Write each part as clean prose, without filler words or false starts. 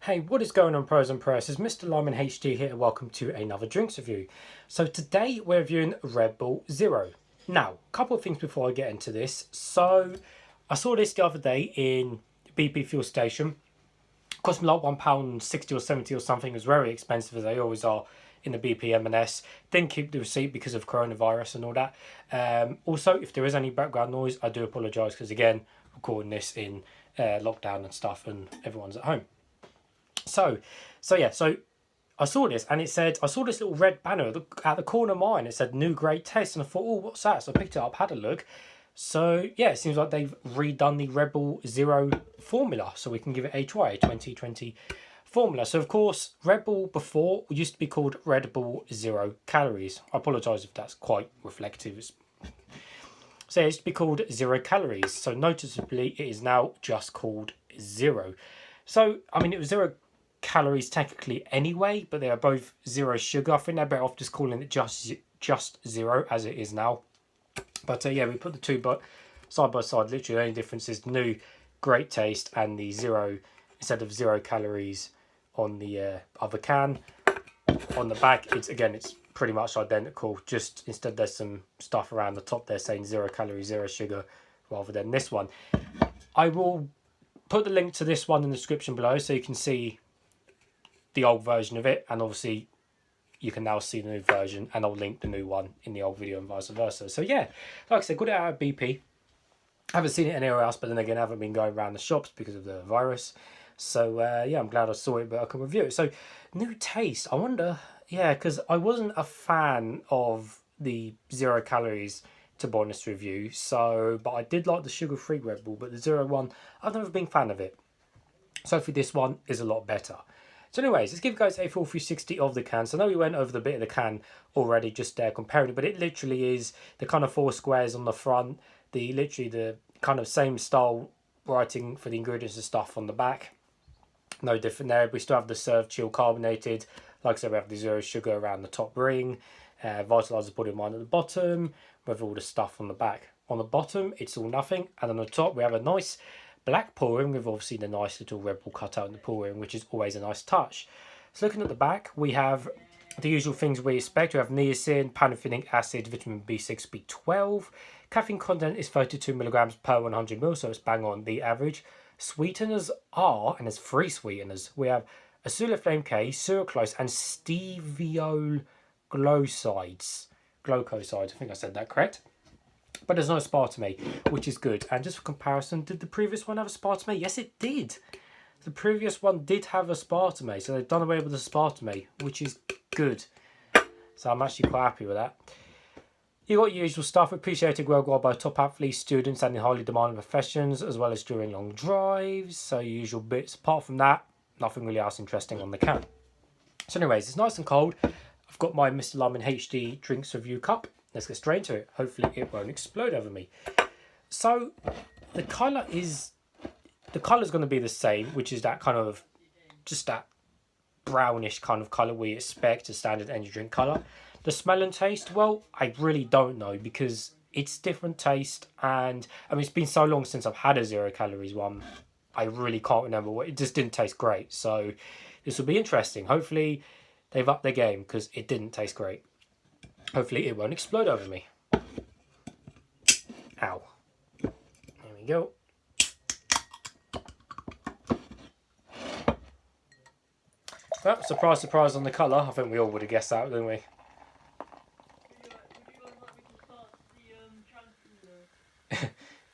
Hey, what is going on, pros and pros? It's MrLime and HD here, and welcome to another drinks review. So today we're reviewing Red Bull Zero. Now, a couple of things before I get into this. So I saw this the other day in BP fuel station. It cost me like £1.60 or 70 or something. It was very expensive, as they always are in the BP M&S. Didn't keep the receipt because of coronavirus and all that. Also, if there is any background noise, I do apologise because, again, recording this in lockdown and stuff and everyone's at home. So I saw this and it said, I saw this little red banner at the corner of mine. It said new great taste, and I thought, oh, what's that? So I picked it up, had a look. So yeah, it seems like they've redone the Red Bull Zero formula, so we can give it a try, 2020 formula. So of course, Red Bull before used to be called Red Bull Zero Calories. I apologise if that's quite reflective. So it used to be called Zero Calories. So noticeably, it is now just called Zero. So I mean, it was zero calories technically anyway, but they are both zero sugar. I think they're better off just calling it just zero as it is now. But yeah, we put the two but side by side. Literally the only difference is new great taste and the zero instead of 0 calories on the other can. On the back, it's pretty much identical, just instead there's some stuff around the top there saying 0 calories, 0 sugar, rather than this one. I will put the link to this one in the description below so you can see the old version of it, and obviously you can now see the new version, and I'll link the new one in the old video and vice versa. So yeah, like I said, got it out of BP. I haven't seen it anywhere else, but then again I haven't been going around the shops because of the virus. So yeah, I'm glad I saw it, but I can review it. So new taste, I wonder, yeah, because I wasn't a fan of the 0 calories to be honest with you, so but I did like the sugar-free Red Bull, but the zero one I've never been a fan of it. So hopefully this one is a lot better. So anyways, let's give you guys a full 360 of the can. So I know we went over the bit of the can already, just comparing it, but it literally is the kind of 4 squares on the front, literally the kind of same style writing for the ingredients and stuff on the back. No different there. We still have the serve chill carbonated. Like I said, we have the 0 sugar around the top ring. Vitalizer putting mine at the bottom with all the stuff on the back. On the bottom, it's all nothing. And on the top, we have a nice black pouring with obviously the nice little Red Bull cutout in the pouring, which is always a nice touch. So looking at the back, we have the usual things we expect. We have niacin, pantothenic acid, vitamin B6, B12. Caffeine content is 32 milligrams per 100 ml, so it's bang on the average. Sweeteners are, and there's 3 sweeteners. We have acetylflame K, sucralose, and steviolglosides. Glucosides, I think I said that correct. But there's no aspartame, which is good. And just for comparison, did the previous one have aspartame? Yes, it did. The previous one did have aspartame, so they've done away with the aspartame, which is good. So I'm actually quite happy with that. You got your usual stuff, appreciated worldwide by top athletes, students, and in highly demanding professions, as well as during long drives. So usual bits. Apart from that, nothing really else interesting on the can. So anyways, it's nice and cold. I've got my MrLime HD drinks review cup. Let's get straight into it. Hopefully it won't explode over me. So the colour is going to be the same, which is that kind of just that brownish kind of colour we expect a standard energy drink colour. The smell and taste, well, I really don't know because it's different taste, and I mean it's been so long since I've had a 0 calories one. I really can't remember what it just didn't taste great. So this will be interesting. Hopefully they've upped their game because it didn't taste great. Hopefully it won't explode over me. Ow. There we go. Well, surprise, surprise on the colour. I think we all would have guessed that, didn't we?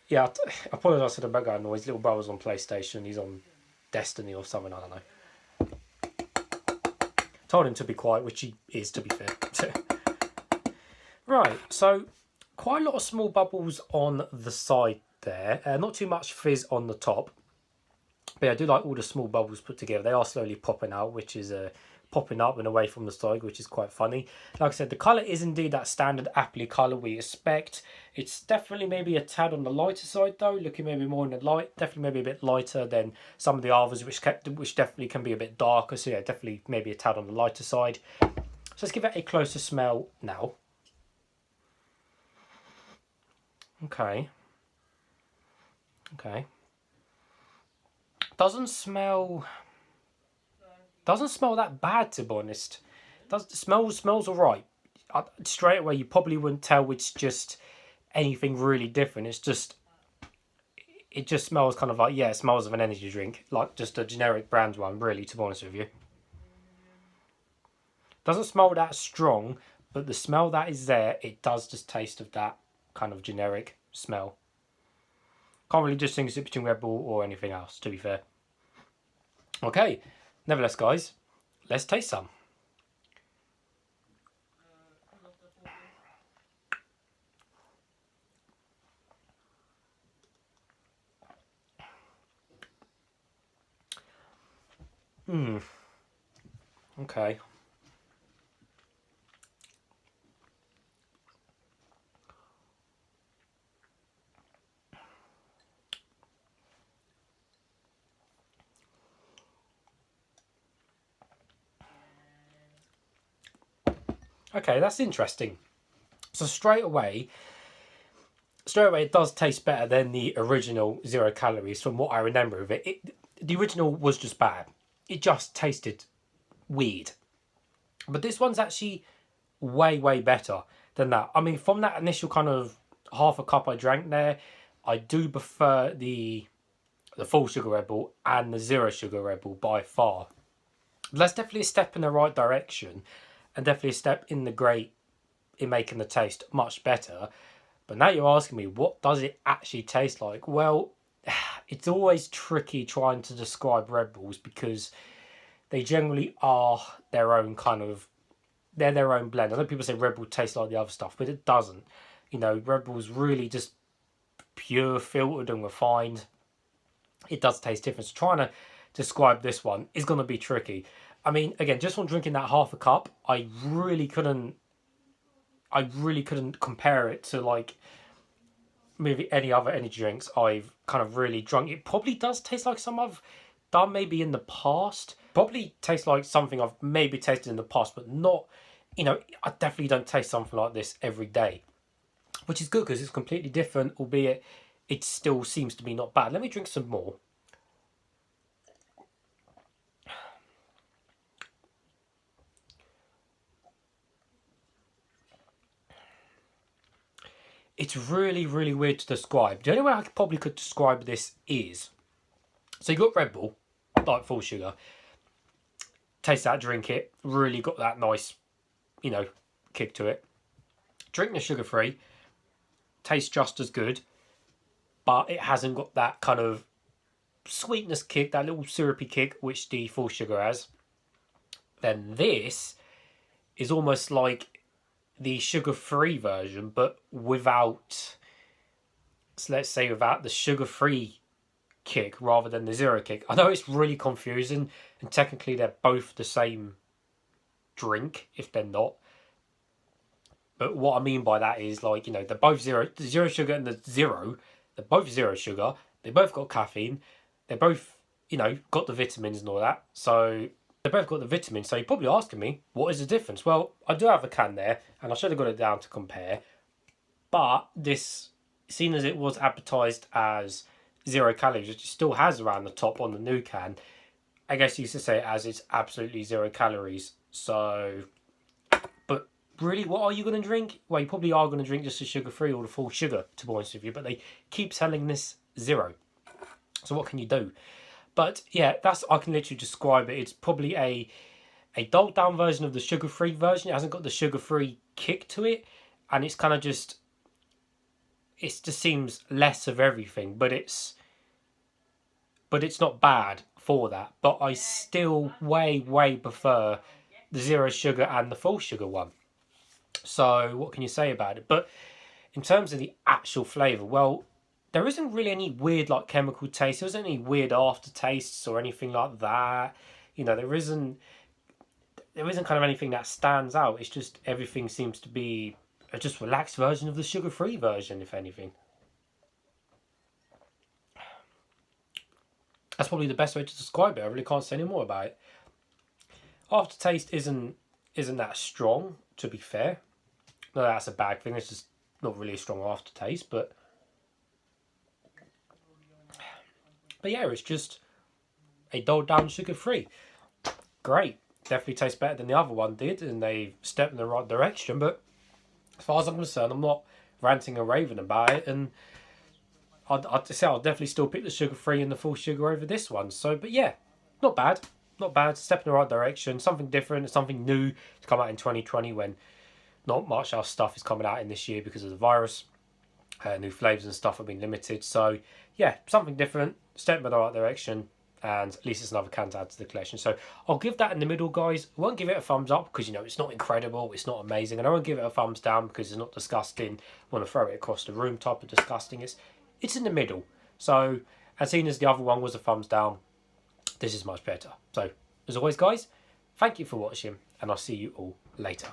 Yeah, I apologise for the background noise. Little brother's on PlayStation. He's on Destiny or something, I don't know. Told him to be quiet, which he is, to be fair. Right, so quite a lot of small bubbles on the side there. Not too much fizz on the top. But yeah, I do like all the small bubbles put together. They are slowly popping out, which is popping up and away from the side, which is quite funny. Like I said, the colour is indeed that standard apple colour we expect. It's definitely maybe a tad on the lighter side though, looking maybe more in the light. Definitely maybe a bit lighter than some of the others, which definitely can be a bit darker. So yeah, definitely maybe a tad on the lighter side. So let's give it a closer smell now. Okay. Doesn't smell Doesn't smell that bad, to be honest. Smells alright. Straight away, you probably wouldn't tell it's just anything really different. It just smells kind of like, yeah, it smells of an energy drink, like just a generic brand one, really, to be honest with you. Doesn't smell that strong, but the smell that is there, it does just taste of that kind of generic smell. Can't really distinguish it between Red Bull or anything else, to be fair. Okay, nevertheless, guys, let's taste some. Okay. Okay, that's interesting. So straight away, it does taste better than the original 0 calories from what I remember of it. The original was just bad. It just tasted weird. But this one's actually way, way better than that. I mean, from that initial kind of half a cup I drank there, I do prefer the full sugar Red Bull and the 0 sugar Red Bull by far. But that's definitely a step in the right direction, and definitely a step in making the taste much better. But now you're asking me, what does it actually taste like? Well, it's always tricky trying to describe Red Bulls because they generally are their own kind of, they're their own blend. I know people say Red Bull tastes like the other stuff, but it doesn't. You know, Red Bull's really just pure, filtered and refined. It does taste different. So trying to describe this one is going to be tricky. I mean, again, just from drinking that half a cup, I really couldn't compare it to like maybe any other energy drinks I've kind of really drunk. It probably does taste like some I've done maybe in the past. Probably tastes like something I've maybe tasted in the past, but not, you know, I definitely don't taste something like this every day. Which is good because it's completely different, albeit it still seems to be not bad. Let me drink some more. It's really, really weird to describe. The only way I probably could describe this is, so you got Red Bull, like full sugar. Taste that, drink it. Really got that nice, you know, kick to it. Drink the sugar-free. Tastes just as good, but it hasn't got that kind of sweetness kick, that little syrupy kick, which the full sugar has. Then this is almost like the sugar-free version, but without, so let's say without the sugar-free kick rather than the 0 kick. I know it's really confusing, and technically they're both the same drink, if they're not. But what I mean by that is, like, you know, they're both the 0 sugar and the 0, they're both 0 sugar, they both got caffeine, they both, you know, got the vitamins and all that. So they both got the vitamins, so you're probably asking me, what is the difference? Well, I do have a can there, and I should have got it down to compare. But this, seen as it was advertised as 0 calories, which it still has around the top on the new can, I guess you should say it as it's absolutely 0 calories. So, but really, what are you going to drink? Well, you probably are going to drink just the sugar-free or the full sugar, to be honest with you, but they keep selling this 0. So what can you do? But yeah, I can literally describe it. It's probably a dulled down version of the sugar-free version. It hasn't got the sugar-free kick to it, and it's kind of just, it just seems less of everything, but it's not bad for that. But I still way, way prefer the 0 sugar and the full sugar one. So what can you say about it? But in terms of the actual flavour, well, there isn't really any weird like chemical taste. There isn't any weird aftertastes or anything like that. You know, there isn't kind of anything that stands out. It's just everything seems to be a just relaxed version of the sugar-free version, if anything. That's probably the best way to describe it. I really can't say any more about it. Aftertaste isn't that strong, to be fair. No, that's a bad thing. It's just not really a strong aftertaste, but yeah, it's just a dulled down sugar-free. great. Definitely tastes better than the other one did, and they stepped in the right direction. But as far as I'm concerned, I'm not ranting and raving about it, and I'd say I'll definitely still pick the sugar-free and the full sugar over this one. So, but yeah, not bad. Not bad. Step in the right direction. Something different. Something new to come out in 2020 when not much else stuff is coming out in this year because of the virus. New flavours and stuff have been limited. So, yeah, something different. Step in the right direction. And at least it's another can to add to the collection. So I'll give that in the middle, guys. I won't give it a thumbs up because, you know, it's not incredible, it's not amazing. And I won't give it a thumbs down because it's not disgusting. I want to throw it across the room type of disgusting. It's in the middle. So, as soon as the other one was a thumbs down, this is much better. So, as always, guys, thank you for watching, and I'll see you all later.